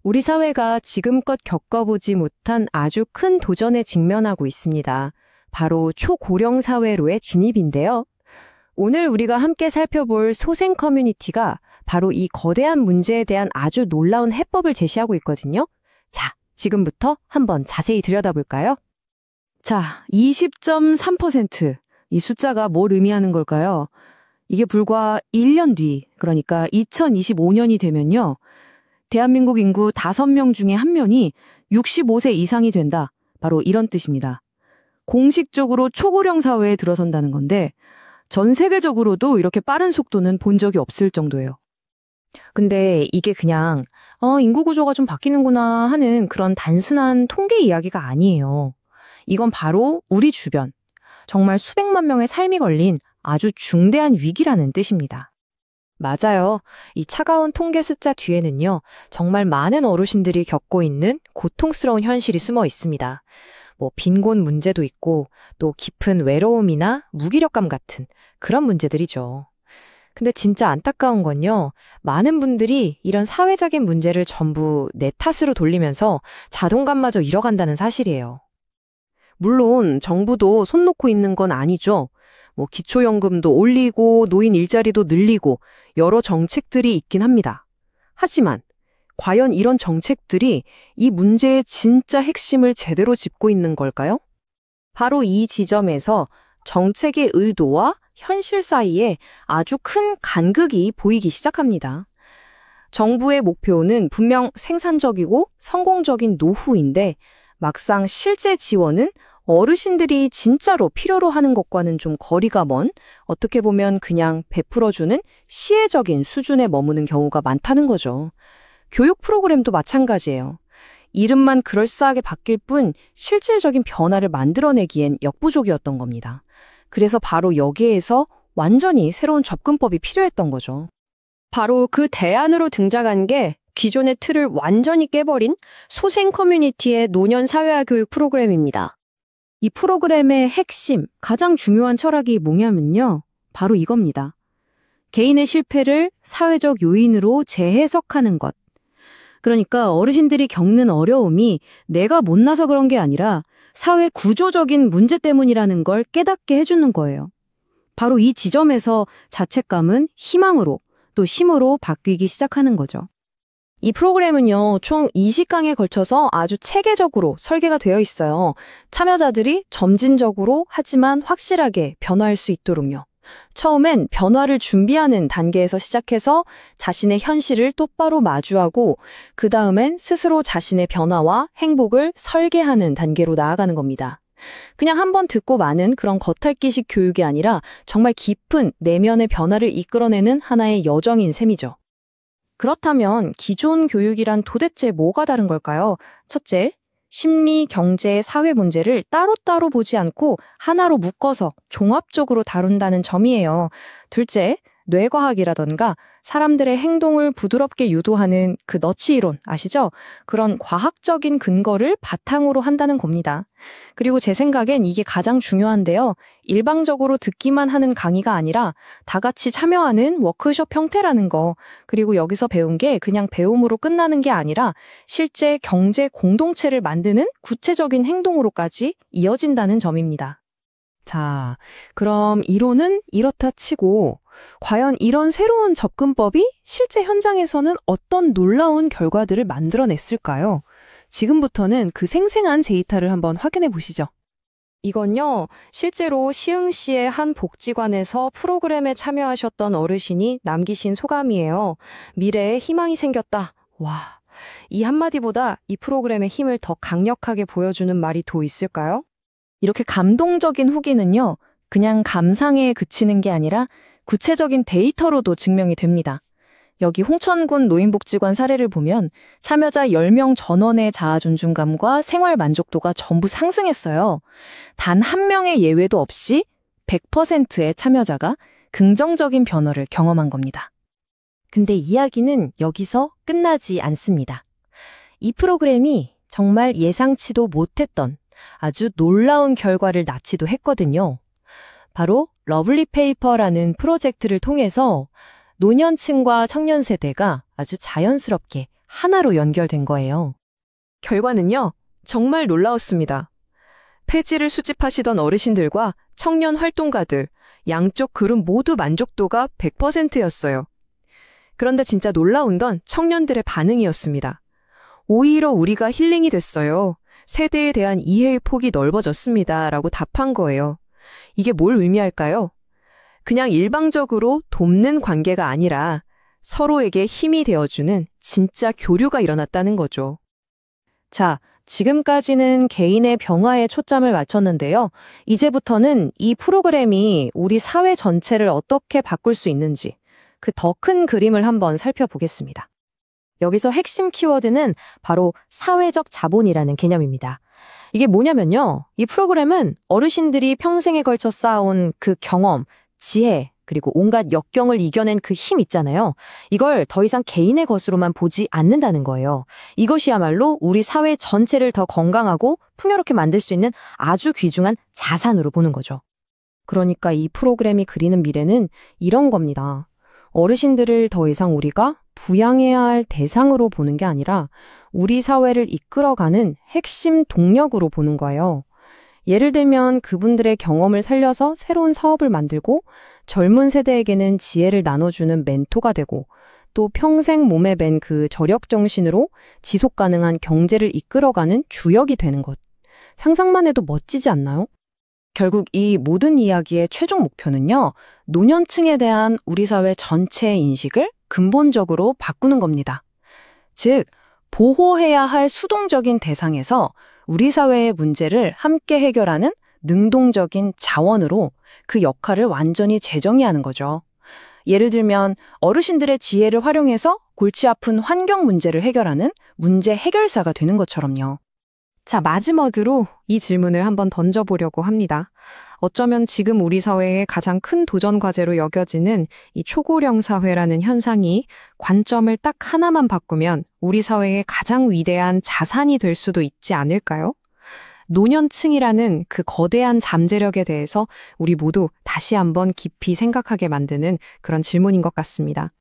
우리 사회가 지금껏 겪어보지 못한 아주 큰 도전에 직면하고 있습니다. 바로 초고령 사회로의 진입인데요. 오늘 우리가 함께 살펴볼 소생 커뮤니티가 바로 이 거대한 문제에 대한 아주 놀라운 해법을 제시하고 있거든요. 자, 지금부터 한번 자세히 들여다볼까요? 자, 20.3%. 이 숫자가 뭘 의미하는 걸까요? 이게 불과 1년 뒤, 그러니까 2025년이 되면요. 대한민국 인구 5명 중에 1명이 65세 이상이 된다. 바로 이런 뜻입니다. 공식적으로 초고령 사회에 들어선다는 건데 전 세계적으로도 이렇게 빠른 속도는 본 적이 없을 정도예요. 근데 이게 그냥 인구 구조가 좀 바뀌는구나 하는 그런 단순한 통계 이야기가 아니에요. 이건 바로 우리 주변, 정말 수백만 명의 삶이 걸린 아주 중대한 위기라는 뜻입니다. 맞아요. 이 차가운 통계 숫자 뒤에는요, 정말 많은 어르신들이 겪고 있는 고통스러운 현실이 숨어 있습니다. 빈곤 문제도 있고, 또 깊은 외로움이나 무기력감 같은 그런 문제들이죠. 근데 진짜 안타까운 건요, 많은 분들이 이런 사회적인 문제를 전부 내 탓으로 돌리면서 자존감마저 잃어간다는 사실이에요. 물론 정부도 손 놓고 있는 건 아니죠. 기초연금도 올리고 노인 일자리도 늘리고 여러 정책들이 있긴 합니다. 하지만 과연 이런 정책들이 이 문제의 진짜 핵심을 제대로 짚고 있는 걸까요? 바로 이 지점에서 정책의 의도와 현실 사이에 아주 큰 간극이 보이기 시작합니다. 정부의 목표는 분명 생산적이고 성공적인 노후인데 막상 실제 지원은 어르신들이 진짜로 필요로 하는 것과는 좀 거리가 먼, 어떻게 보면 그냥 베풀어주는 시혜적인 수준에 머무는 경우가 많다는 거죠. 교육 프로그램도 마찬가지예요. 이름만 그럴싸하게 바뀔 뿐 실질적인 변화를 만들어내기엔 역부족이었던 겁니다. 그래서 바로 여기에서 완전히 새로운 접근법이 필요했던 거죠. 바로 그 대안으로 등장한 게 기존의 틀을 완전히 깨버린 소생 커뮤니티의 노년 사회화 교육 프로그램입니다. 이 프로그램의 핵심, 가장 중요한 철학이 뭐냐면요. 바로 이겁니다. 개인의 실패를 사회적 요인으로 재해석하는 것. 그러니까 어르신들이 겪는 어려움이 내가 못나서 그런 게 아니라 사회 구조적인 문제 때문이라는 걸 깨닫게 해주는 거예요. 바로 이 지점에서 자책감은 희망으로 또 힘으로 바뀌기 시작하는 거죠. 이 프로그램은요, 총 20강에 걸쳐서 아주 체계적으로 설계가 되어 있어요. 참여자들이 점진적으로 하지만 확실하게 변화할 수 있도록요. 처음엔 변화를 준비하는 단계에서 시작해서 자신의 현실을 똑바로 마주하고 그 다음엔 스스로 자신의 변화와 행복을 설계하는 단계로 나아가는 겁니다. 그냥 한번 듣고 마는 그런 겉핥기식 교육이 아니라 정말 깊은 내면의 변화를 이끌어내는 하나의 여정인 셈이죠. 그렇다면 기존 교육이란 도대체 뭐가 다른 걸까요? 첫째, 심리, 경제, 사회 문제를 따로따로 보지 않고 하나로 묶어서 종합적으로 다룬다는 점이에요. 둘째, 뇌과학이라던가 사람들의 행동을 부드럽게 유도하는 그 너치 이론 아시죠? 그런 과학적인 근거를 바탕으로 한다는 겁니다. 그리고 제 생각엔 이게 가장 중요한데요. 일방적으로 듣기만 하는 강의가 아니라 다 같이 참여하는 워크숍 형태라는 거. 그리고 여기서 배운 게 그냥 배움으로 끝나는 게 아니라 실제 경제 공동체를 만드는 구체적인 행동으로까지 이어진다는 점입니다. 자, 그럼 이론은 이렇다 치고 과연 이런 새로운 접근법이 실제 현장에서는 어떤 놀라운 결과들을 만들어냈을까요? 지금부터는 그 생생한 데이터를 한번 확인해 보시죠. 이건요, 실제로 시흥시의 한 복지관에서 프로그램에 참여하셨던 어르신이 남기신 소감이에요. 미래에 희망이 생겼다. 와, 이 한마디보다 이 프로그램의 힘을 더 강력하게 보여주는 말이 더 있을까요? 이렇게 감동적인 후기는요, 그냥 감상에 그치는 게 아니라 구체적인 데이터로도 증명이 됩니다. 여기 홍천군 노인복지관 사례를 보면 참여자 10명 전원의 자아 존중감과 생활 만족도가 전부 상승했어요. 단 한 명의 예외도 없이 100%의 참여자가 긍정적인 변화를 경험한 겁니다. 근데 이야기는 여기서 끝나지 않습니다. 이 프로그램이 정말 예상치도 못했던 아주 놀라운 결과를 낳지도 했거든요. 바로 러블리 페이퍼라는 프로젝트를 통해서 노년층과 청년 세대가 아주 자연스럽게 하나로 연결된 거예요. 결과는요, 정말 놀라웠습니다. 폐지를 수집하시던 어르신들과 청년 활동가들, 양쪽 그룹 모두 만족도가 100%였어요. 그런데 진짜 놀라운 건 청년들의 반응이었습니다. 오히려 우리가 힐링이 됐어요. 세대에 대한 이해의 폭이 넓어졌습니다. 라고 답한 거예요. 이게 뭘 의미할까요? 그냥 일방적으로 돕는 관계가 아니라 서로에게 힘이 되어주는 진짜 교류가 일어났다는 거죠. 자, 지금까지는 개인의 변화에 초점을 맞췄는데요. 이제부터는 이 프로그램이 우리 사회 전체를 어떻게 바꿀 수 있는지 그 더 큰 그림을 한번 살펴보겠습니다. 여기서 핵심 키워드는 바로 사회적 자본이라는 개념입니다. 이게 뭐냐면요. 이 프로그램은 어르신들이 평생에 걸쳐 쌓아온 그 경험, 지혜, 그리고 온갖 역경을 이겨낸 그 힘 있잖아요. 이걸 더 이상 개인의 것으로만 보지 않는다는 거예요. 이것이야말로 우리 사회 전체를 더 건강하고 풍요롭게 만들 수 있는 아주 귀중한 자산으로 보는 거죠. 그러니까 이 프로그램이 그리는 미래는 이런 겁니다. 어르신들을 더 이상 우리가 부양해야 할 대상으로 보는 게 아니라 우리 사회를 이끌어가는 핵심 동력으로 보는 거예요. 예를 들면 그분들의 경험을 살려서 새로운 사업을 만들고 젊은 세대에게는 지혜를 나눠주는 멘토가 되고 또 평생 몸에 밴 그 저력 정신으로 지속 가능한 경제를 이끌어가는 주역이 되는 것. 상상만 해도 멋지지 않나요? 결국 이 모든 이야기의 최종 목표는요. 노년층에 대한 우리 사회 전체의 인식을 근본적으로 바꾸는 겁니다. 즉, 보호해야 할 수동적인 대상에서 우리 사회의 문제를 함께 해결하는 능동적인 자원으로 그 역할을 완전히 재정의하는 거죠. 예를 들면 어르신들의 지혜를 활용해서 골치 아픈 환경 문제를 해결하는 문제 해결사가 되는 것처럼요. 자, 마지막으로 이 질문을 한번 던져보려고 합니다. 어쩌면 지금 우리 사회의 가장 큰 도전 과제로 여겨지는 이 초고령 사회라는 현상이 관점을 딱 하나만 바꾸면 우리 사회의 가장 위대한 자산이 될 수도 있지 않을까요? 노년층이라는 그 거대한 잠재력에 대해서 우리 모두 다시 한번 깊이 생각하게 만드는 그런 질문인 것 같습니다.